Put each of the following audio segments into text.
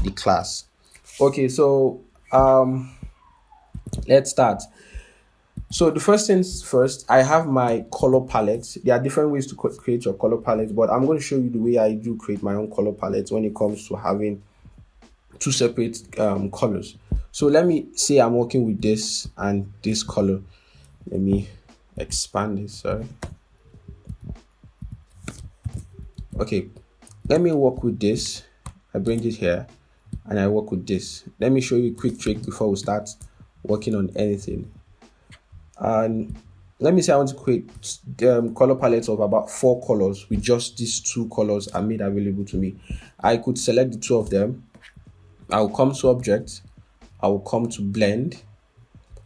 the class. Okay, so let's start. So the first things first, I have my color palette. There are different ways to create your color palette, but I'm going to show you the way I do create my own color palette when it comes to having two separate colors. So let me say I'm working with this and this color. Let me expand this. Sorry. Okay, let me work with this. I bring it here and I work with this. Let me show you a quick trick before we start working on anything. And let me say I want to create color palettes of about 4 colors with just these 2 colors are made available to me. I could select the 2 of them. I will come to object. I will come to blend.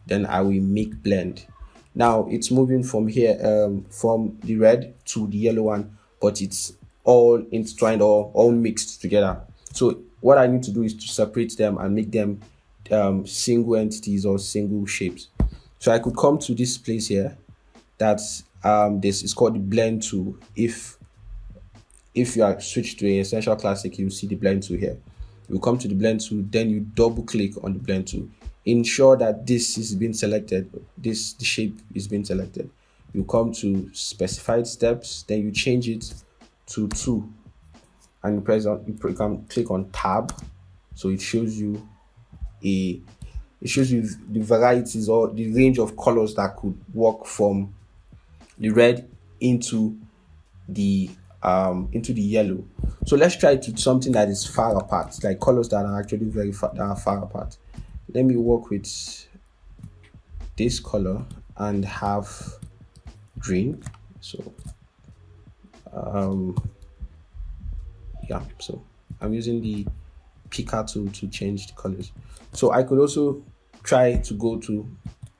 Then I will make blend. Now it's moving from here, from the red to the yellow one, but it's all intertwined or all mixed together. So what I need to do is to separate them and make them single entities or single shapes. So I could come to this place here. That's this is called the blend tool. If you are switched to a Essential Classic, you see the blend tool here. You come to the blend tool, then you double click on the blend tool. Ensure that this is being selected, the shape is being selected. You come to specified steps, then you change it to 2, and you can click on tab, so it shows you the varieties or the range of colors that could work from the red into the yellow. So let's try to something that is far apart, like colors that are actually far apart. Let me work with this color and have green. So yeah, so I'm using the picker tool to change the colors. So I could also try to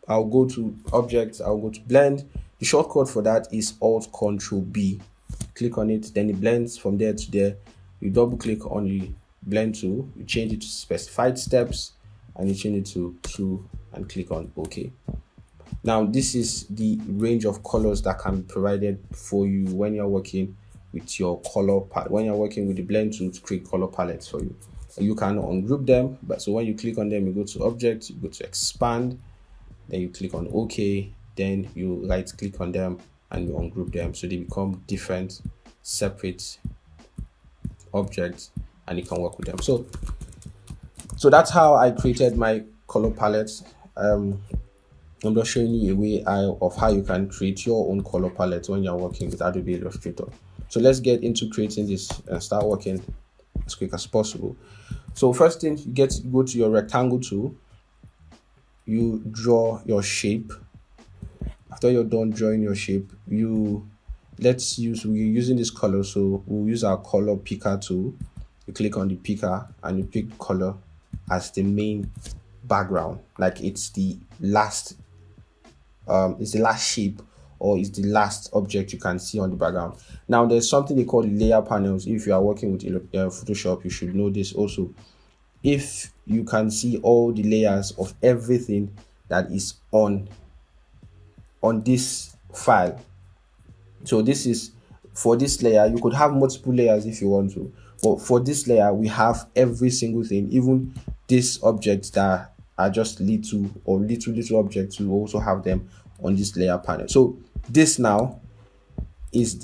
I'll go to object, I'll go to blend. The shortcut for that is Alt Control B. Click on it, then it blends from there to there. You double click on the blend tool, you change it to specified steps, and you change it to 2 and click on OK. Now this is the range of colors that can be provided for you when you're working with your color palette, when you're working with the blend tool to create color palettes for you. You can ungroup them, but so when you click on them, you go to object, you go to expand, then you click on OK, then you right click on them and you ungroup them, so they become different separate objects and you can work with them. So that's how I created my color palette. I'm just showing you a way of how you can create your own color palette when you're working with Adobe Illustrator. So let's get into creating this and start working as quick as possible. So first thing, you go to your rectangle tool, you draw your shape. After you're done drawing your shape, we're using this color, so we'll use our color picker tool. You click on the picker and you pick color as the main background, like it's the last shape or is the last object you can see on the background. Now there's something they call layer panels. If you are working with Photoshop, you should know this also. If you can see all the layers of everything that is on this file. So this is for this layer. You could have multiple layers if you want to, but for this layer we have every single thing, even these objects that are just little objects. We also have them on this layer panel. So this now is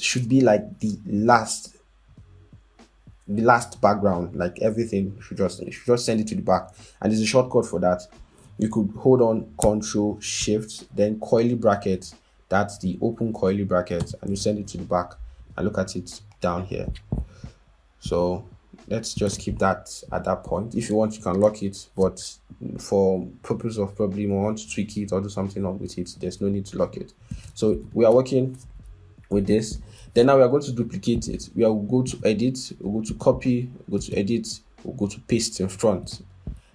should be like the last background, like everything should just send it to the back, and there's a shortcut for that. You could hold on Control Shift, then curly bracket, that's the open curly bracket, and you send it to the back, and look at it down here. So let's just keep that at that point. If you want, you can lock it, but for purpose of probably we want to tweak it or do something wrong with it, there's no need to lock it. So we are working with this. Then now we are going to duplicate it. We will go to edit, we'll go to copy, we'll go to edit, we'll go to paste in front.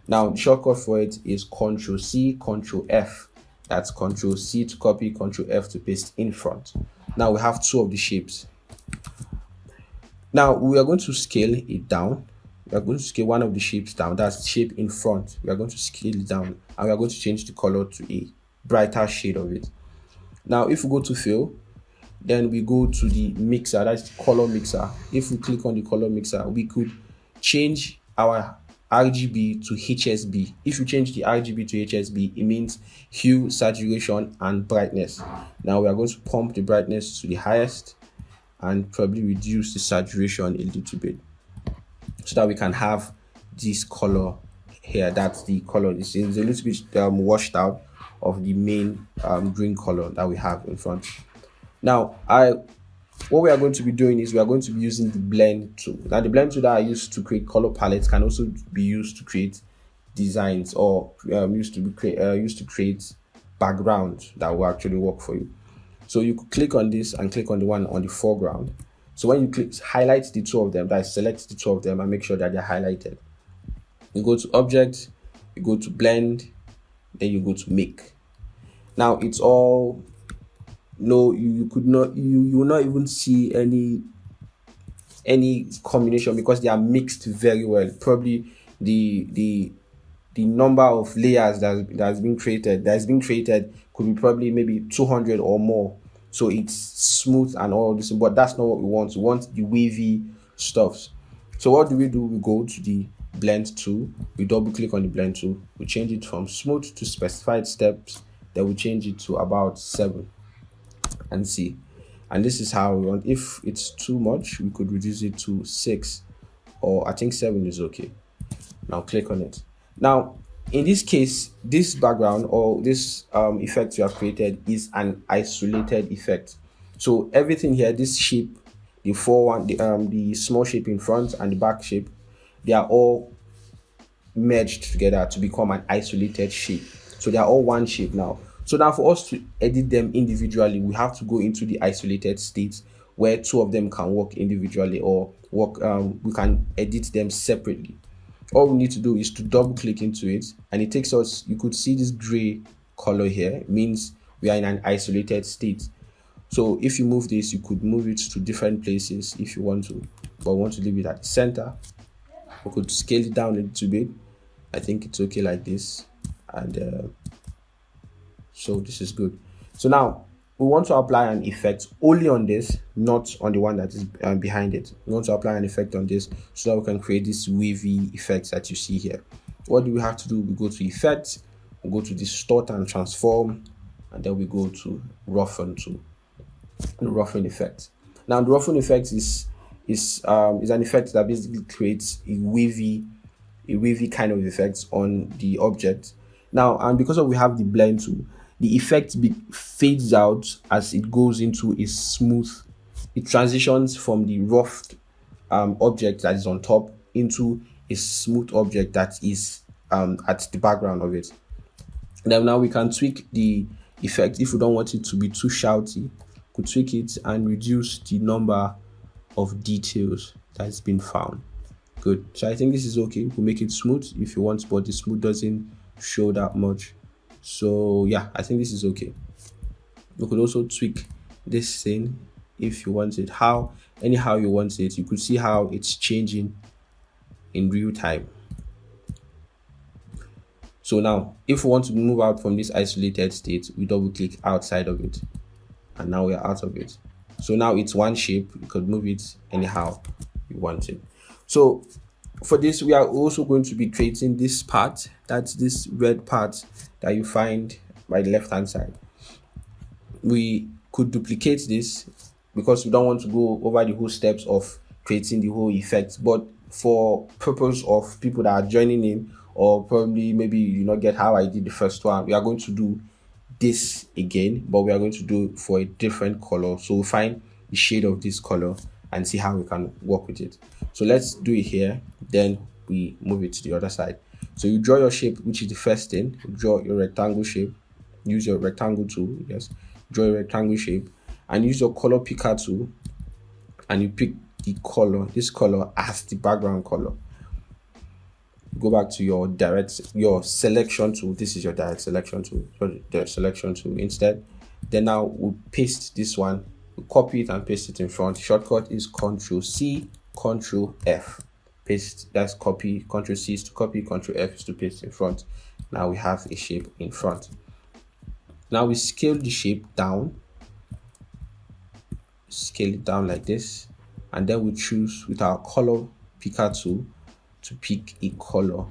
Now the shortcut for it is Ctrl C, Ctrl F. That's Ctrl C to copy, Ctrl F to paste in front. Now we have 2 of the shapes. Now we are going to scale it down. We are going to scale one of the shapes down. That's the shape in front. We are going to scale it down, and we are going to change the color to a brighter shade of it. Now if we go to fill, then we go to the mixer, that's the color mixer. If we click on the color mixer, we could change our RGB to HSB. If you change the RGB to HSB, it means hue, saturation, and brightness. Now we are going to pump the brightness to the highest and probably reduce the saturation a little bit so that we can have this color here. That's the color. It's a little bit washed out of the main green color that we have in front. Now what we are going to be doing is we are going to be using the blend tool. Now the blend tool that I use to create color palettes can also be used to create designs, or used to create backgrounds that will actually work for you. So you could click on this and click on the one on the foreground. So when you highlight the two of them, that is, select the two of them and make sure that they're highlighted. You go to object, you go to blend, then you go to make. Now it's all you will not even see any combination because they are mixed very well. Probably the number of layers that has been created could be probably maybe 200 or more. So it's smooth and all this, but that's not what we want. We want the wavy stuffs. So what do? We go to the blend tool, we double click on the blend tool, we change it from smooth to specified steps, then we change it to about 7 and see. And this is how we want. If it's too much, we could reduce it to 6, or I think 7 is okay. Now click on it. Now in this case, this background or this effect you have created is an isolated effect. So everything here, this shape, the the small shape in front and the back shape, they are all merged together to become an isolated shape. So they are all one shape now. So now for us to edit them individually, we have to go into the isolated states where two of them can work individually, or we can edit them separately. All we need to do is to double click into it, and it takes us, you could see this gray color here. It means we are in an isolated state. So if you move this, you could move it to different places if you want to, but we want to leave it at the center. We could scale it down a little bit. I think it's okay like this, and so this is good. So now we want to apply an effect only on this, not on the one that is behind it. We want to apply an effect on this so that we can create this wavy effects that you see here. What do we have to do? We go to effect, we go to distort and transform, and then we go to roughen to the roughen effect. Now the roughen effect is an effect that basically creates a wavy kind of effects on the object. Now, and because we have the blend tool, the effect fades out as it goes into a smooth. It transitions from the rough object that is on top into a smooth object that is at the background of it. Then now we can tweak the effect if we don't want it to be too shouty. Could tweak it and reduce the number of details that's been found. Good. So I think this is okay. We'll make it smooth if you want, but the smooth doesn't show that much. So yeah, I think this is okay. You could also tweak this thing if you want it. Anyhow you want it. You could see how it's changing in real time. So now, if we want to move out from this isolated state, we double click outside of it, and now we're out of it. So now it's one shape. You could move it anyhow you want it. So for this, we are also going to be creating this part. That's this red part that you find by the left hand side. We could duplicate this because we don't want to go over the whole steps of creating the whole effect, but for purpose of people that are joining in, or probably maybe you not get how I did the first one, we are going to do this again, but we are going to do it for a different color. So we'll find the shade of this color and see how we can work with it. So let's do it here, then we move it to the other side. So you draw your shape, which is the first thing. You draw your rectangle shape, use your rectangle tool, yes, draw your rectangle shape, and use your color picker tool, and you pick the color, this color as the background color. Go back to your selection tool. This is your direct selection tool. The selection tool instead. Then now we'll paste this one. We'll copy it and paste it in front. Shortcut is Ctrl C, Ctrl F. Paste. That's copy. Ctrl C is to copy. Ctrl F is to paste in front. Now we have a shape in front. Now we scale the shape down. Scale it down like this, and then we choose with our color picker tool to pick a color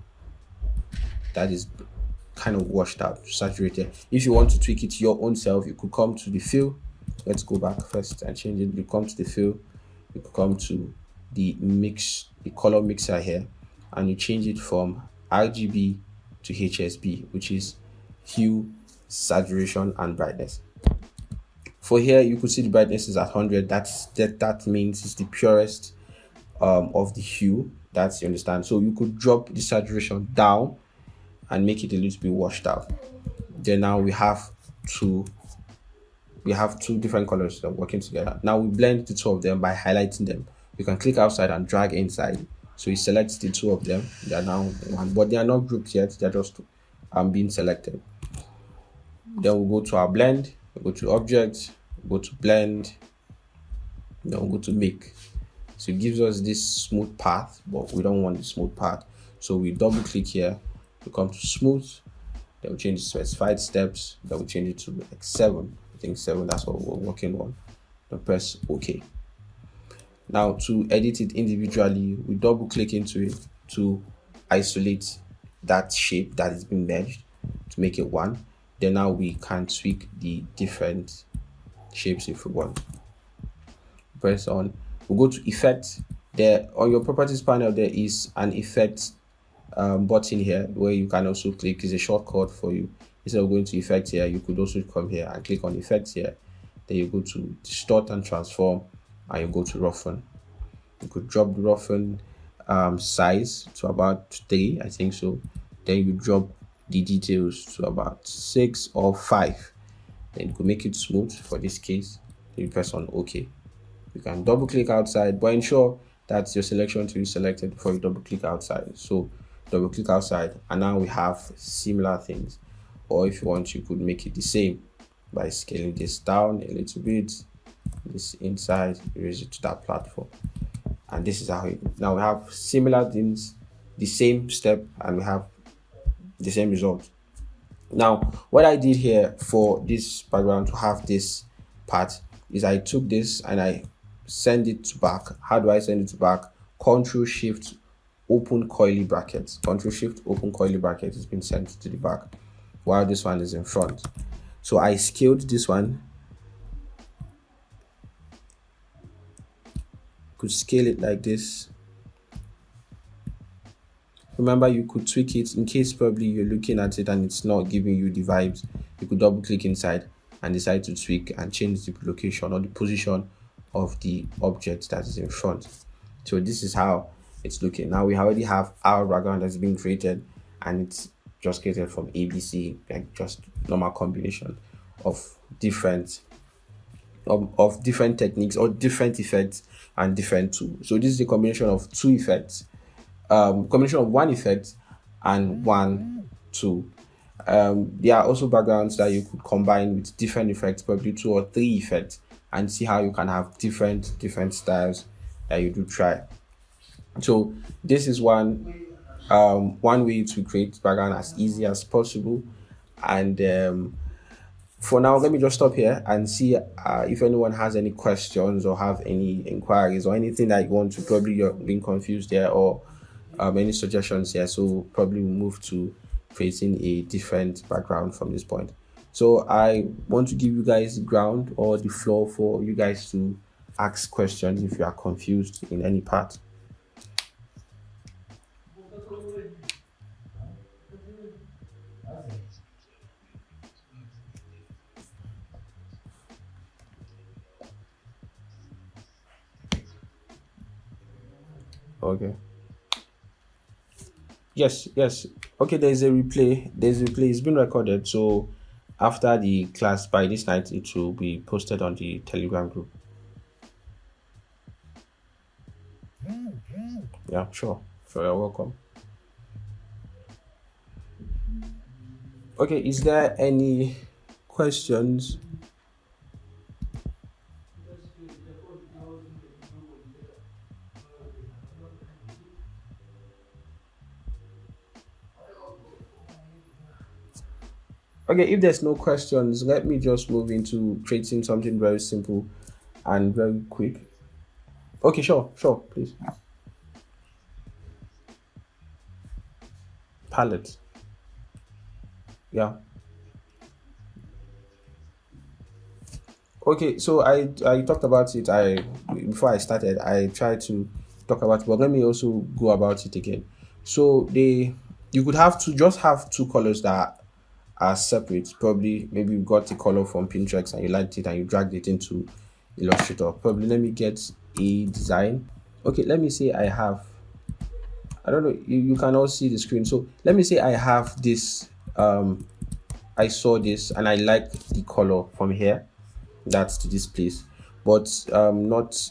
that is kind of washed out, saturated. If you want to tweak it your own self, you could come to the fill. Let's go back first and change it. You come to the fill, you could come to the mix, the color mixer here, and you change it from RGB to HSB, which is hue, saturation, and brightness. For here, you could see the brightness is at 100. That means it's the purest of the hue. That's, you understand. So you could drop the saturation down and make it a little bit washed out. Then now we have two different colors that are working together. Now we blend the two of them by highlighting them. You can click outside and drag inside. So you select the two of them. They are now one, but they are not grouped yet. They're just being selected. Then we'll go to our blend, we'll go to object, we'll go to blend, then we'll go to make. So it gives us this smooth path, but we don't want the smooth path. So we double click here, we come to smooth, then we change the specified steps, then we change it to like 7. I think 7, that's what we're working on. Then press OK. Now to edit it individually, we double click into it to isolate that shape that is being merged to make it one. Then now we can tweak the different shapes if we want. Press on. We'll go to effect. There on your properties panel, there is an effect button here where you can also click. It's a shortcut for you. Instead of going to effect here, you could also come here and click on effect here. Then you go to distort and transform, and you go to roughen. You could drop the roughen size to about 3, I think so. Then you drop the details to about 6 or 5. Then you could make it smooth for this case. Then you press on OK. You can double click outside, but ensure that your selection to be selected before you double click outside. So double click outside, and now we have similar things. Or if you want, you could make it the same by scaling this down a little bit, this inside, erase it to that platform. And this is how it, now we have similar things, the same step, and we have the same result. Now what I did here for this background to have this part is I took this and I send it to back. How do I send it to back? Control Shift open curly brackets. Control Shift open curly brackets has been sent to the back while this one is in front. So I scaled this one. Could scale it like this. Remember, you could tweak it in case probably you're looking at it and it's not giving you the vibes. You could double click inside and decide to tweak and change the location or the position of the object that is in front. So this is how it's looking. Now we already have our background that's been created, and it's just created from ABC, like just normal combination of different techniques or different effects and different tools. So this is a combination of 2 effects, combination of 1 effect and 1 tool. There are also backgrounds that you could combine with different effects, probably 2 or 3 effects, and see how you can have different styles that you do try. So this is one way to create background as easy as possible. And for now, let me just stop here and see if anyone has any questions or have any inquiries or anything that you want to, probably you're being confused there, or any suggestions here. So probably we'll move to creating a different background from this point. So I want to give you guys the ground or the floor for you guys to ask questions if you are confused in any part. Okay. Yes. Okay, there's a replay. It's been recorded. So after the class, by this night, it will be posted on the Telegram group. Yeah, sure. You're welcome. Okay, is there any questions? Okay, if there's no questions, let me just move into creating something very simple and very quick. Okay, sure, please. palette. Yeah. Okay, so I talked about it. I Before I started, I tried to talk about it, but let me also go about it again. So you could have to just have two colors that are separate. Probably maybe you got the color from Pinterest and you liked it and you dragged it into Illustrator. Probably let me get a design. Okay, let me say I have, I don't know, you can all see the screen. So let me say I have this, I saw this and I like the color from here. That's to this place, but not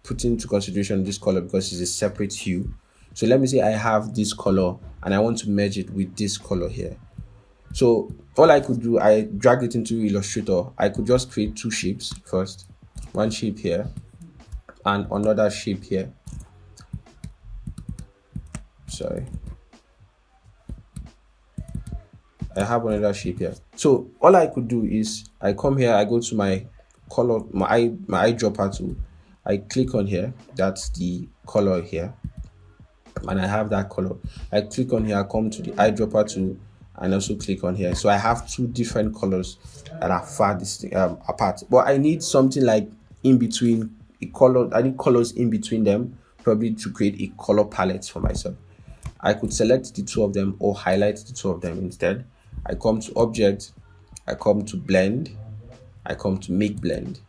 putting into consideration this color because it's a separate hue. So let me say I have this color and I want to merge it with this color here. So all I could do, I dragged it into Illustrator. I could just create two shapes first, one shape here and another shape here. Sorry, I have another shape here. So all I could do is I come here, I go to my color, my eyedropper tool. I click on here, that's the color here, and I have that color. I click on here, I come to the eyedropper tool and also click on here. So I have two different colors that are far distinct, apart. But I need something like in between a color. I need colors in between them, probably to create a color palette for myself. I could select the two of them or highlight the two of them instead. I come to object, I come to blend, I come to make blend.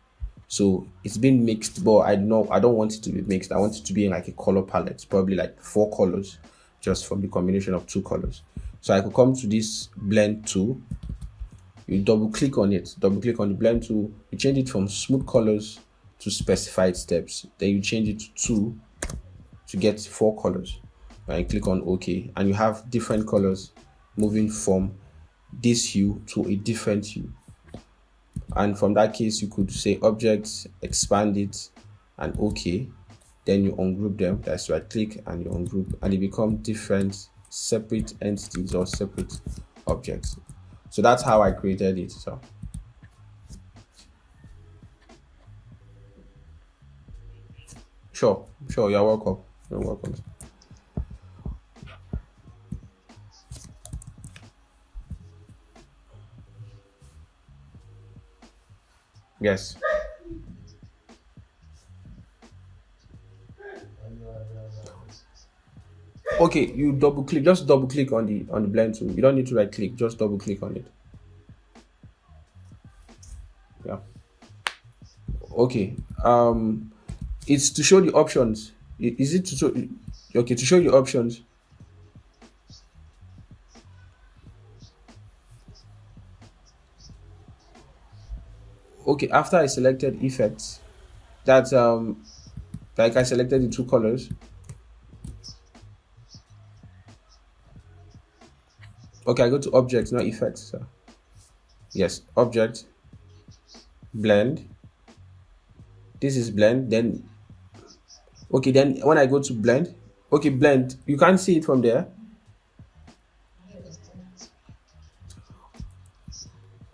So it's been mixed, but I don't want it to be mixed. I want it to be in like a color palette, probably like 4 colors, just from the combination of 2 colors. So I could come to this blend tool, you double click on it, double click on the blend tool, you change it from smooth colors to specified steps. Then you change it to 2 to get 4 colors. And you click on OK, and you have different colors moving from this hue to a different hue. And from that case, you could say object, expand it, and OK. Then you ungroup them. That's right click and you ungroup, and they become different separate entities or separate objects. So that's how I created it. So sure, you're welcome. You're welcome. Yes. Okay, you double click, just double click on the blend tool. You don't need to right click, just double click on it. Yeah. Okay. It's to show the options. Is it to show, okay, to show the options? Okay, after I selected effects, that's like I selected the 2 colors. Okay, I go to objects, not effects. So yes, object, blend. This is blend. Then okay, then when I go to blend, okay, blend, you can't see it from there.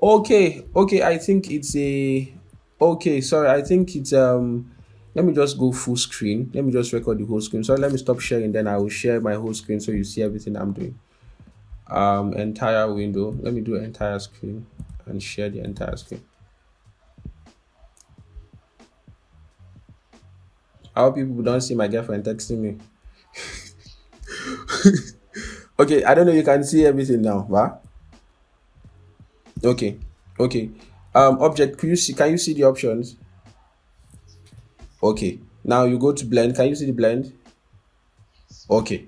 Okay, I think it's a, okay, sorry, I think it's let me just go full screen. Let me just record the whole screen. So let me stop sharing, then I will share my whole screen so you see everything I'm doing. Entire window. Let me do entire screen and share the entire screen. I hope people don't see my girlfriend texting me. Okay, I don't know, you can see everything now, right? Okay. Object, can you see the options? Okay, now you go to blend. Can you see the blend? Okay,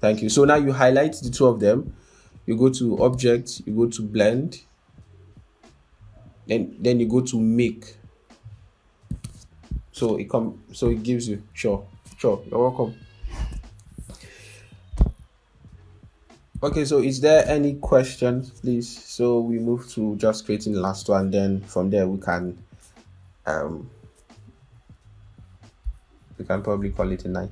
thank you. So now you highlight the 2 of them, you go to object, you go to blend, then you go to make. So it gives you, sure, you're welcome. Okay, so is there any questions, please? So we move to just creating the last one, then from there we can probably call it a night.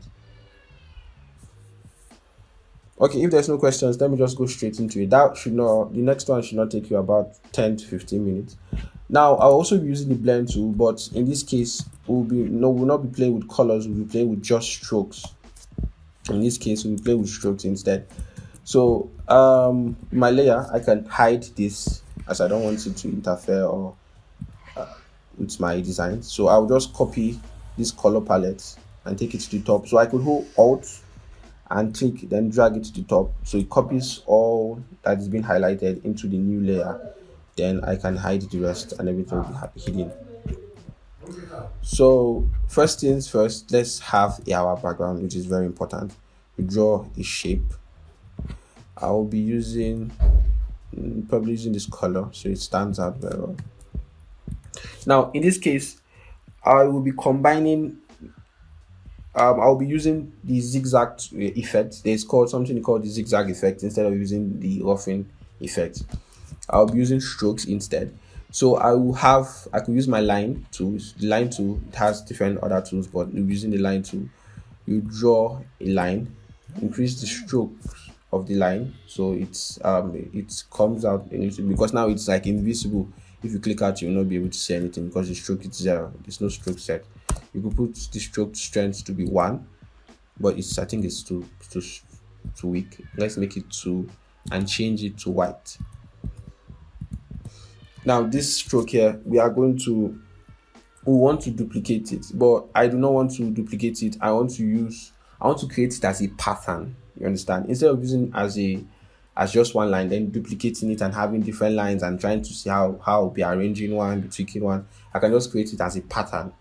Okay, if there's no questions, let me just go straight into it. The next one should not take you about 10 to 15 minutes. Now I'll also be using the blend tool, but in this case we'll not be playing with colors, we'll be playing with just strokes. In this case we'll play with strokes instead. So my layer, I can hide this as I don't want it to interfere or with my design. So I'll just copy this color palette and take it to the top. So I could hold Alt and click, then drag it to the top. So it copies all that is being highlighted into the new layer. Then I can hide the rest and everything will be hidden. So first things first, let's have our background, which is very important. We draw a shape. I will be using probably using this color so it stands out very well. Now in this case, I will be combining. I'll be using the zigzag effect. There's called something called the zigzag effect instead of using the roughing effect. I'll be using strokes instead. So I could use my line tools. The line tool, it has different other tools, but using the line tool, you draw a line, increase the strokes of the line so it comes out a little, because now it's like invisible. If you click out, you'll not be able to see anything because the stroke is 0. There's no stroke set. You could put the stroke strength to be 1, but I think it's too weak. Let's make it 2 and change it to white. Now this stroke here, we want to duplicate it, but I do not want to duplicate it. I want to create it as a pattern. You understand? Instead of using as just one line, then duplicating it and having different lines and trying to see how I'll be arranging one, be tweaking one, I can just create it as a pattern.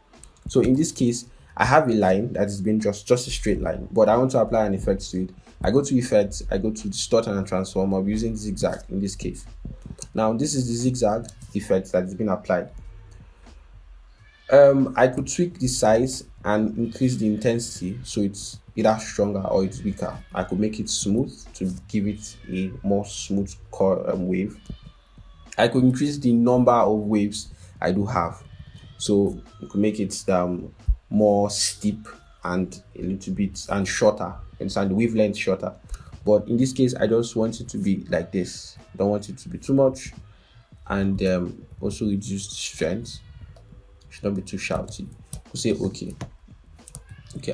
So in this case, I have a line that is being just a straight line, but I want to apply an effect to it. I go to effects, I go to distort and transform. I'll be using zigzag in this case. Now this is the zigzag effect that is being applied. I could tweak the size and increase the intensity so it's either stronger or it's weaker. I could make it smooth to give it a more smooth wave. I could increase the number of waves I do have, so you could make it more steep and a little bit and shorter, and the wavelength shorter. But in this case, I just want it to be like this. Don't want it to be too much, and also reduce the strength. Should not be too shouty. We'll say okay.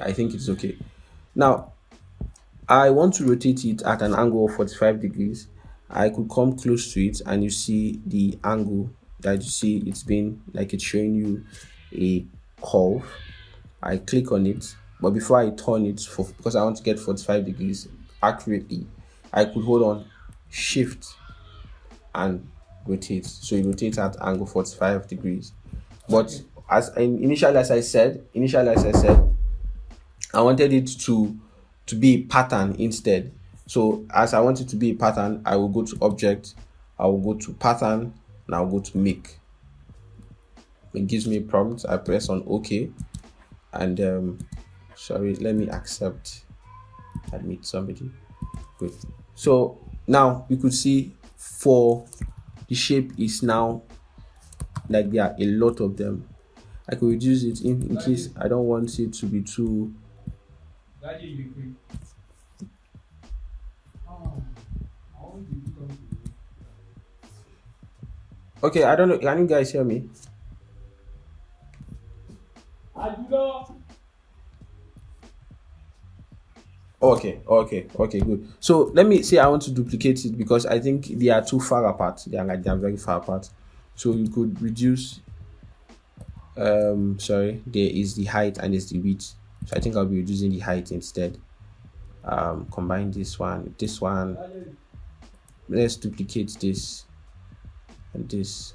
I think it's okay. Now I want to rotate it at an angle of 45 degrees. I could come close to it and you see the angle that you see, it's been like it's showing you a curve. I click on it, but before I turn it because I want to get 45 degrees accurately, I could hold on shift and rotate, so it rotates at angle 45 degrees. But initially as I said, I wanted it to be a pattern instead. So as I want it to be a pattern, I will go to object, I will go to pattern, and I'll go to make. It gives me a prompt. I press on OK, and sorry, let me admit somebody. Good. So now you could see for the shape is now like there are a lot of them. I could reduce it in case I don't want it to be too. Okay, I don't know. Can you guys hear me? Okay, good. So let me say I want to duplicate it because I think they are too far apart. They are very far apart. So you could reduce. Sorry, there is the height and there's the width. So I think I'll be reducing the height instead. Combine this one with this one. Let's duplicate this and this.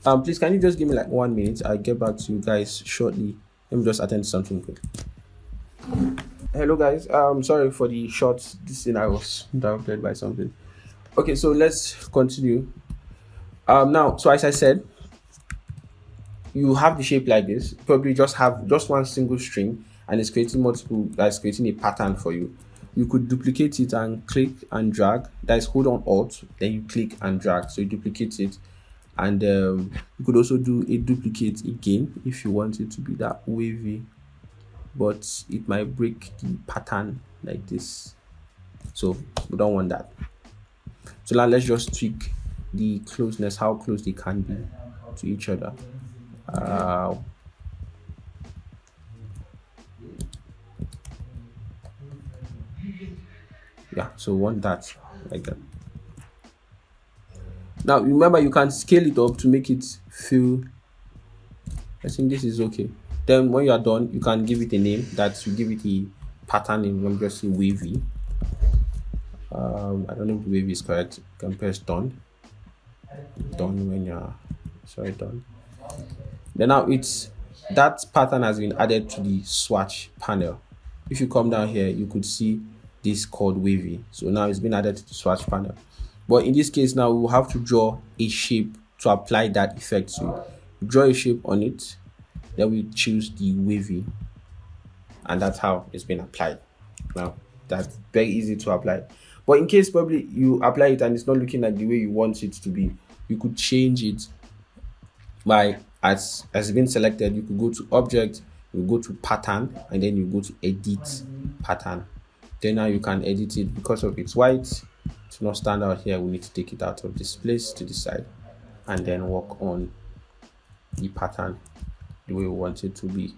Please, can you just give me like 1 minute? I'll get back to you guys shortly. Let me just attend to something quick. Hello guys, sorry for the short this thing. I was interrupted by something. Okay, so let's continue. Now, so as I said, you have the shape like this. Probably just have just one single string and it's creating that's creating a pattern for you. You could duplicate it and click and drag. That is, hold on Alt, then you click and drag, so you duplicate it. And you could also do a duplicate again if you want it to be that wavy, but it might break the pattern like this, so we don't want that. So now let's just tweak the closeness, how close they can be to each other. Yeah, so we want that like that. Now remember, you can scale it up to make it feel, I think this is okay. Then when you are done, you can give it a name that you give it a pattern name. Let me just say Wavy. I don't know if Wavy is correct. You can press done. Done when you're sorry, done. Then now it's that pattern has been added to the swatch panel. If you come down here, you could see this called Wavy. So now it's been added to the swatch panel. But in this case, now we will have to draw a shape to apply that effect to. Draw a shape on it, then we choose the Wavy, and that's how it's been applied. Now that's very easy to apply. But in case probably you apply it and it's not looking like the way you want it to be, you could change it by as it's been selected. You could go to object, you go to pattern, and then you go to edit pattern. Then now you can edit it. Because of it's white to not stand out here, we need to take it out of this place to the side and then work on the pattern the way we want it to be.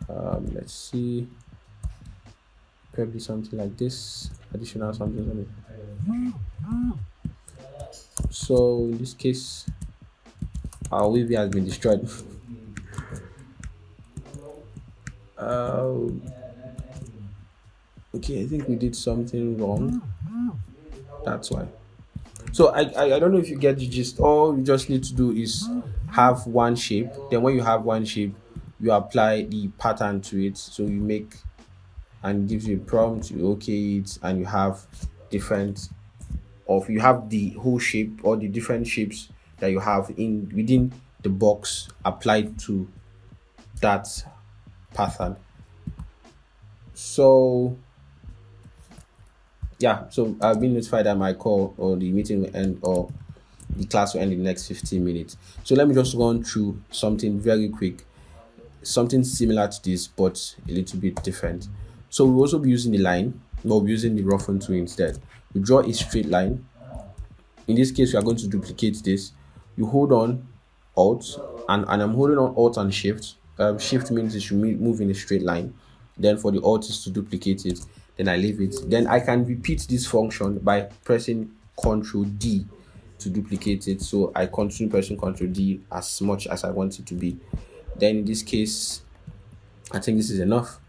Let's see, probably something like this, additional something on it. So in this case, our Wavy has been destroyed. Okay, I think we did something wrong. That's why. So I don't know if you get the gist. All you just need to do is have one shape. Then when you have one shape, you apply the pattern to it. So you make and gives you a prompt, you okay it, and you have different of you have the whole shape or the different shapes that you have in within the box applied to that pattern. So yeah, so I've been notified that my call or the meeting will end or the class will end in the next 15 minutes. So let me just run through something very quick, something similar to this but a little bit different. So we'll also be using the line, but we're using the roughen tool instead. We draw a straight line. In this case, we are going to duplicate this. You hold on Alt, and I'm holding on Alt and Shift. Shift means it should move in a straight line. Then for the Alt is to duplicate it. Then I leave it. Then I can repeat this function by pressing Ctrl D to duplicate it. So I continue pressing Ctrl D as much as I want it to be. Then in this case, I think this is enough.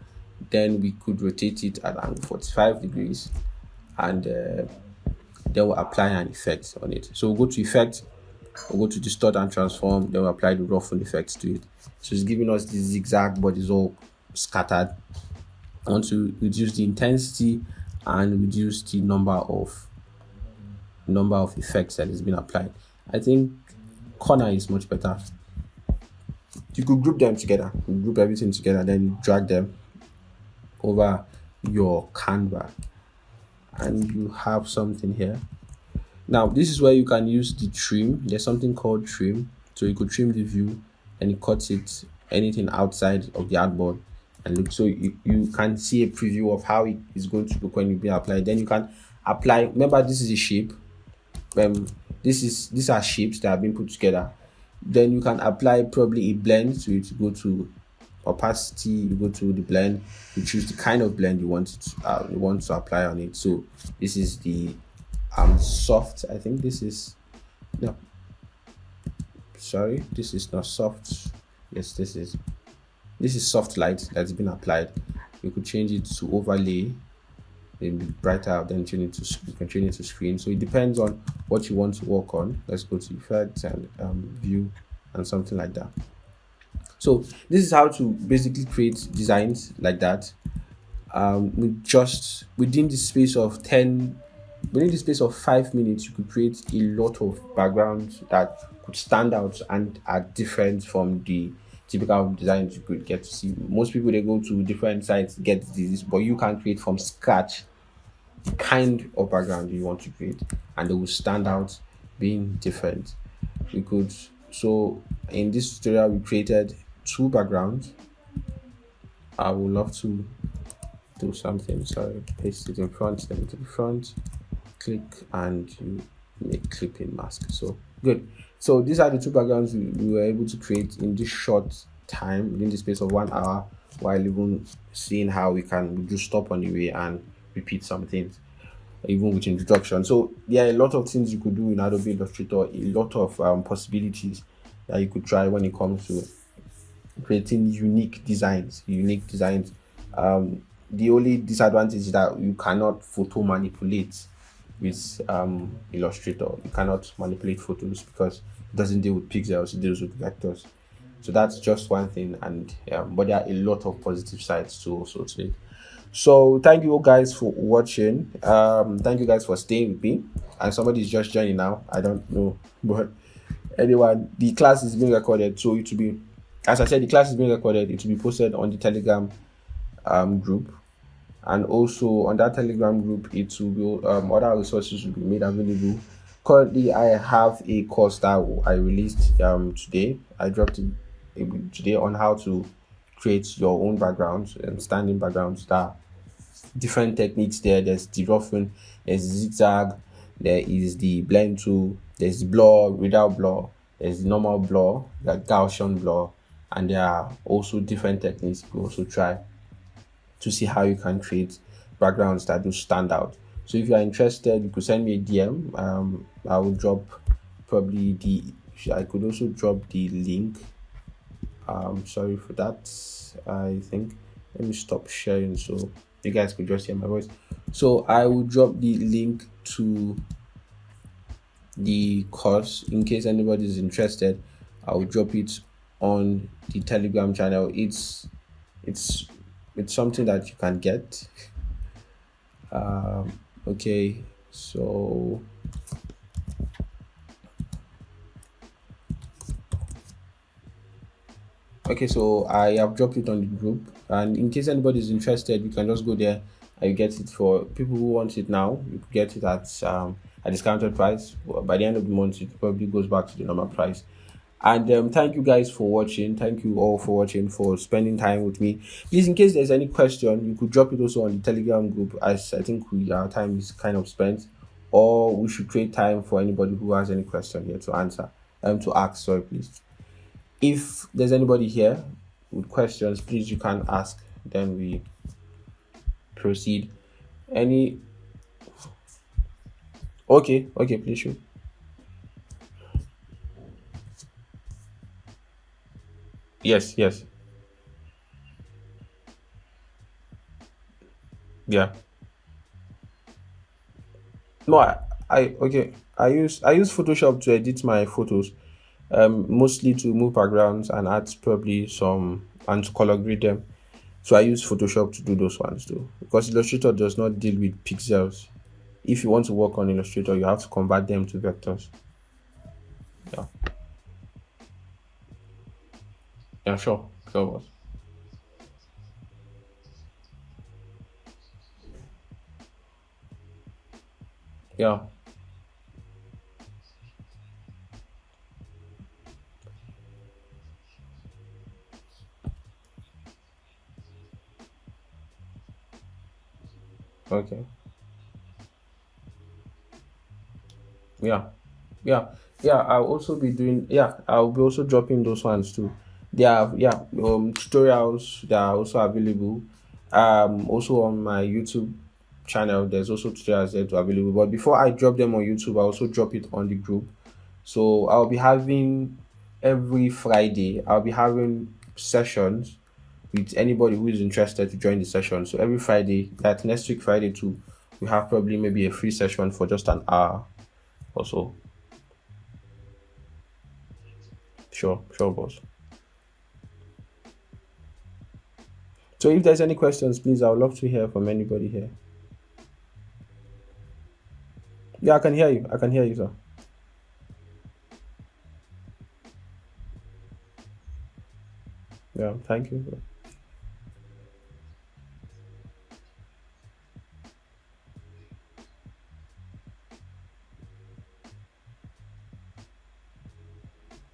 Then we could rotate it at angle 45 degrees, and then we'll apply an effect on it. So we'll go to effect, we'll go to distort and transform, then we'll apply the roughen effect to it. So it's giving us the zigzag, but it's all scattered. I want to reduce the intensity and reduce the number of effects that has been applied. I think corner is much better. You could group them together, group everything together, then drag them over your canvas, and you have something here. Now this is where you can use the trim. There's something called trim, so you could trim the view and it cuts it anything outside of the artboard and look, so you can see a preview of how it is going to look when you be applied. Then you can apply, remember this is a shape, these are shapes that have been put together. Then you can apply probably a blend to it. Go to opacity, you go to the blend, you choose the kind of blend you want to apply on it. So this is the soft, I think this is no, sorry, this is not soft. Yes, this is soft light that's been applied. You could change it to overlay, maybe brighter, then you can change it to screen. So it depends on what you want to work on. Let's go to effects and view and something like that. So this is how to basically create designs like that. Within the space of 5 minutes, you could create a lot of backgrounds that could stand out and are different from the typical designs you could get to see. Most people, they go to different sites to get this, but you can create from scratch the kind of background you want to create, and they will stand out being different. So in this tutorial we created 2 backgrounds. I would love to do something. Sorry, paste it in front, send it to the front, click, and you make clipping mask. So good. So these are the 2 backgrounds we were able to create in this short time, within the space of 1 hour. while even seeing how we can just stop on the way and repeat some things, even with introduction. So there are a lot of things you could do in Adobe Illustrator, a lot of possibilities that you could try when it comes to creating unique designs. The only disadvantage is that you cannot photo manipulate with Illustrator. You cannot manipulate photos because it doesn't deal with pixels, it deals with vectors. So that's just one thing, and but there are a lot of positive sides to also to it. So thank you guys for watching. Thank you guys for staying with me. And somebody's just joining now. I don't know, but anyone, the class is being recorded, so it will be, as I said, the class is being recorded. It will be posted on the Telegram group, and also on that Telegram group, it will be other resources will be made available. Currently, I have a course that I released today. I dropped it today on how to create your own backgrounds and standing backgrounds. That different techniques there. There's the roughing, there's zigzag, there is the blend tool, there's blur without blur, there's the normal blur, like Gaussian blur, and there are also different techniques you also try to see how you can create backgrounds that do stand out. So if you are interested, you could send me a DM. I will drop probably the. I could also drop the link. Sorry for that. I think, let me stop sharing so you guys could just hear my voice. So I will drop the link to the course in case anybody is interested. I will drop it on the Telegram channel. It's it's something that you can get. Okay, so okay, so I have dropped it on the group, and in case anybody is interested, you can just go there and you get it. For people who want it now, you could get it at a discounted price. By the end of the month, it probably goes back to the normal price. And thank you guys for watching. Thank you all for watching, for spending time with me. Please, in case there's any question, you could drop it also on the Telegram group, as I think our time is kind of spent, or we should create time for anybody who has any question here to answer, to ask. Sorry, please. If there's anybody here with questions, please, you can ask. Then we proceed. Any? Okay, please shoot. Yes, yeah. No, I use Photoshop to edit my photos, mostly to move backgrounds and add probably some, and to color grade them. So I use Photoshop to do those ones too, because Illustrator does not deal with pixels. If you want to work on Illustrator, you have to convert them to vectors. Yeah, yeah, sure, boss. Yeah, okay. Yeah, yeah, yeah. I'll also be doing. Yeah, I'll be also dropping those ones too. They are, yeah, tutorials that are also available. Also on my YouTube channel, there's also tutorials there to available. But before I drop them on YouTube, I also drop it on the group. So I'll be having every Friday. I'll be having sessions with anybody who is interested to join the session. So every Friday, that next week Friday too, we have probably maybe a free session for just an hour or so. Sure, boss. So if there's any questions, please, I would love to hear from anybody here. Yeah, I can hear you. I can hear you, sir. Yeah, thank you.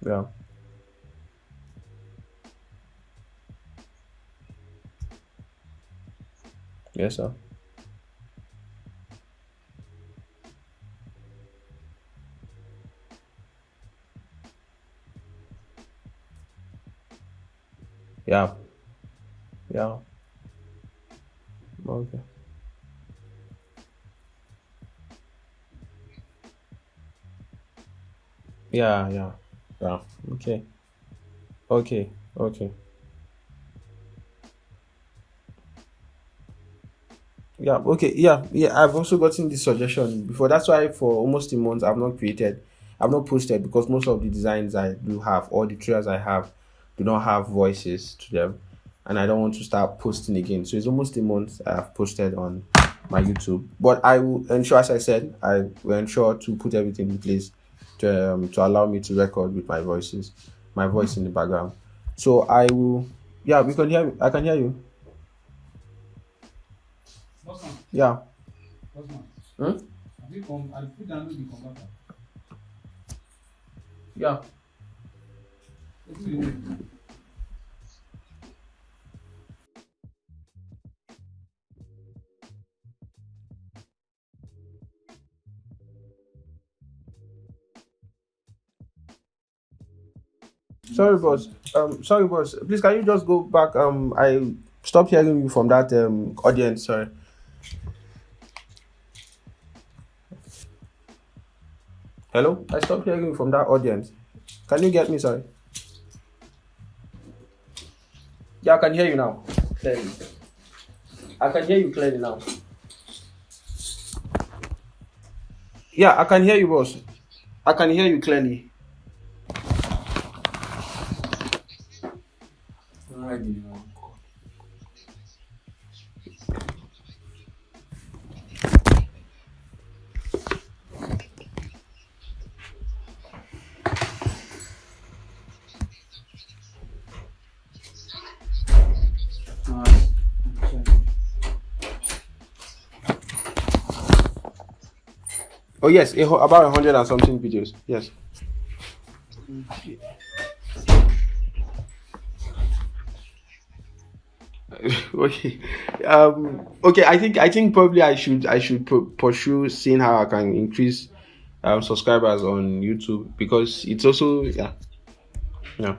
Yeah, yes, sir. Yeah, Yeah. Okay. Yeah, yeah. Yeah. Okay. Okay. Okay. Yeah, okay, yeah, yeah. I've also gotten this suggestion before. That's why for almost a month I've not posted because most of the designs I do have, all the trailers I have, do not have voices to them, and I don't want to start posting again. So it's almost a month I've posted on my YouTube, but I will ensure, as I said, I will ensure to put everything in place to allow me to record with my voice in the background. So I will, yeah, we can hear. I can hear you. Yeah. Hmm? Yeah. Sorry, boss. Sorry, boss. Please, can you just go back? I stopped hearing you from that audience. Sorry. Hello. I stopped hearing you from that audience. Can you get me? Sorry. Yeah, I can hear you now. Clearly. I can hear you clearly now. Yeah, I can hear you, boss. I can hear you clearly. Oh yes, about 100 and something videos. Yes. Okay. Okay. I think probably I should pursue seeing how I can increase subscribers on YouTube because it's also, yeah, yeah.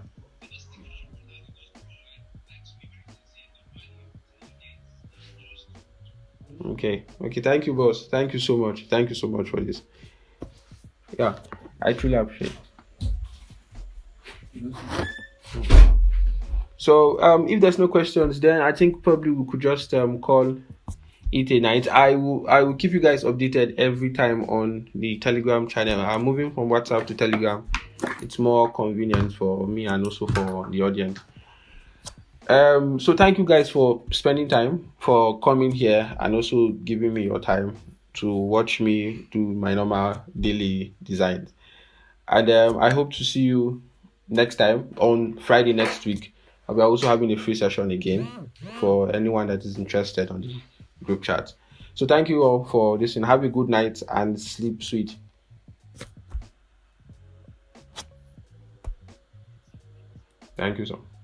Okay. Okay. Thank you, boss. Thank you so much. Thank you so much for this. Yeah, I truly appreciate. So, if there's no questions, then I think probably we could just call it a night. I will keep you guys updated every time on the Telegram channel. I'm moving from WhatsApp to Telegram. It's more convenient for me and also for the audience. So thank you guys for spending time, for coming here and also giving me your time to watch me do my normal daily designs. And I hope to see you next time on Friday next week. We're also having a free session again for anyone that is interested on the group chat. So thank you all for listening. Have a good night and sleep sweet. Thank you so much.